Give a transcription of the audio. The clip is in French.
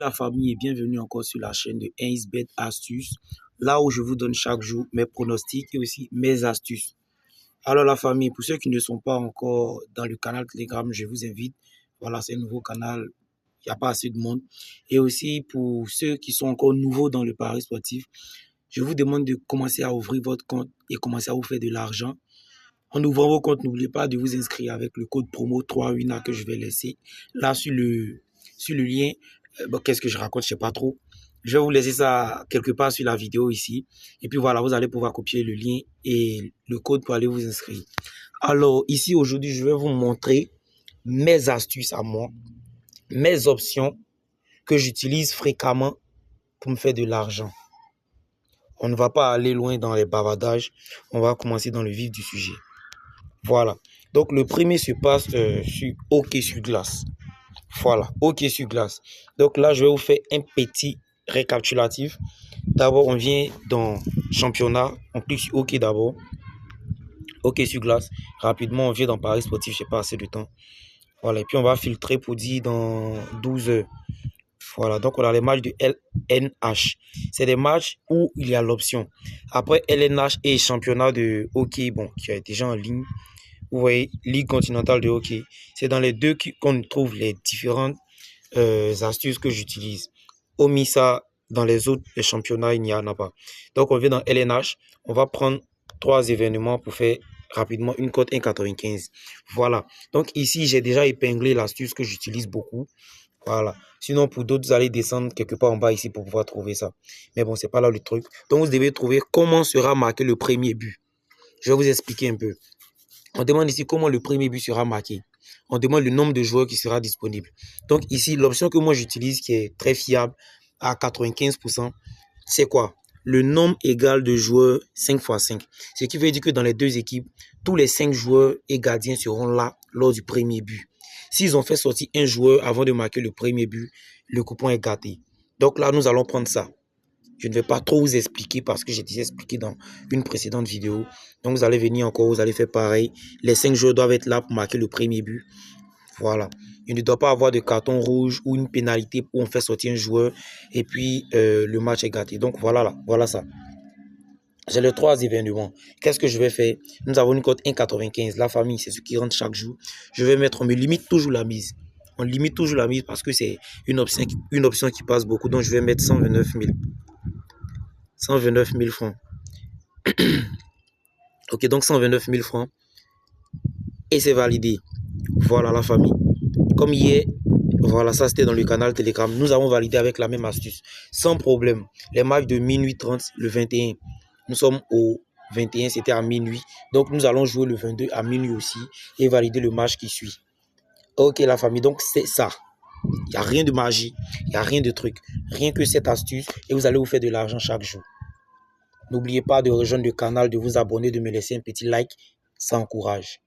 La famille et bienvenue encore sur la chaîne de 1xBet Astuces, là où je vous donne chaque jour mes pronostics et aussi mes astuces. Alors la famille, pour ceux qui ne sont pas encore dans le canal Telegram, je vous invite. Voilà, c'est un nouveau canal, il n'y a pas assez de monde. Et aussi pour ceux qui sont encore nouveaux dans le pari sportif, je vous demande de commencer à ouvrir votre compte et commencer à vous faire de l'argent. En ouvrant vos comptes, n'oubliez pas de vous inscrire avec le code promo 3WINA que je vais laisser là sur le lien. Qu'est-ce que je raconte? Je ne sais pas trop. Je vais vous laisser ça quelque part sur la vidéo ici. Et puis voilà, vous allez pouvoir copier le lien et le code pour aller vous inscrire. Alors ici aujourd'hui, je vais vous montrer mes astuces à moi, mes options que j'utilise fréquemment pour me faire de l'argent. On ne va pas aller loin dans les bavardages. On va commencer dans le vif du sujet. Voilà. Donc, le premier se passe sur hockey sur glace. Voilà, hockey sur glace. Donc là, je vais vous faire un petit récapitulatif. D'abord, on vient dans championnat. On clique sur hockey d'abord. Hockey sur glace. Rapidement, on vient dans paris sportif. Je n'ai pas assez de temps. Voilà. Et puis, on va filtrer pour dire dans 12 heures. Voilà. Donc, on a les matchs de LNH. C'est des matchs où il y a l'option. Après LNH et championnat de hockey, bon, qui est déjà en ligne. Vous voyez, Ligue continentale de hockey. C'est dans les deux qu'on trouve les différentes astuces que j'utilise. Omis ça, dans les autres championnats, il n'y en a pas. Donc, on vient dans LNH. On va prendre 3 événements pour faire rapidement une cote 1,95. Voilà. Donc, ici, j'ai déjà épinglé l'astuce que j'utilise beaucoup. Voilà. Sinon, pour d'autres, vous allez descendre quelque part en bas ici pour pouvoir trouver ça. Mais bon, c'est pas là le truc. Donc, vous devez trouver comment sera marqué le premier but. Je vais vous expliquer un peu. On demande ici comment le premier but sera marqué. On demande le nombre de joueurs qui sera disponible. Donc ici, l'option que moi j'utilise qui est très fiable à 95%, c'est quoi? Le nombre égal de joueurs 5 x 5. Ce qui veut dire que dans les deux équipes, tous les 5 joueurs et gardiens seront là lors du premier but. S'ils ont fait sortir un joueur avant de marquer le premier but, le coupon est gâté. Donc là, nous allons prendre ça. Je ne vais pas trop vous expliquer parce que j'ai déjà expliqué dans une précédente vidéo. Donc, vous allez venir encore, vous allez faire pareil. Les 5 joueurs doivent être là pour marquer le premier but. Voilà. Il ne doit pas avoir de carton rouge ou une pénalité où on fait sortir un joueur et puis le match est gâté. Donc, voilà là, voilà ça. J'ai les 3 événements. Qu'est-ce que je vais faire? Nous avons une cote 1,95. La famille, c'est ce qui rentre chaque jour. Je vais mettre, on me limite toujours la mise. On limite toujours la mise parce que c'est une option qui passe beaucoup. Donc, je vais mettre 129 000. 129 000 francs. Ok, donc 129 000 francs. Et c'est validé. Voilà la famille. Comme hier, voilà, ça c'était dans le canal Telegram. Nous avons validé avec la même astuce. Sans problème. Les matchs de minuit 30, le 21. Nous sommes au 21, c'était à minuit. Donc nous allons jouer le 22 à minuit aussi. Et valider le match qui suit. Ok la famille, donc c'est ça. Il n'y a rien de magie. Il n'y a rien de truc. Rien que cette astuce. Et vous allez vous faire de l'argent chaque jour. N'oubliez pas de rejoindre le canal, de vous abonner, de me laisser un petit like. Ça encourage.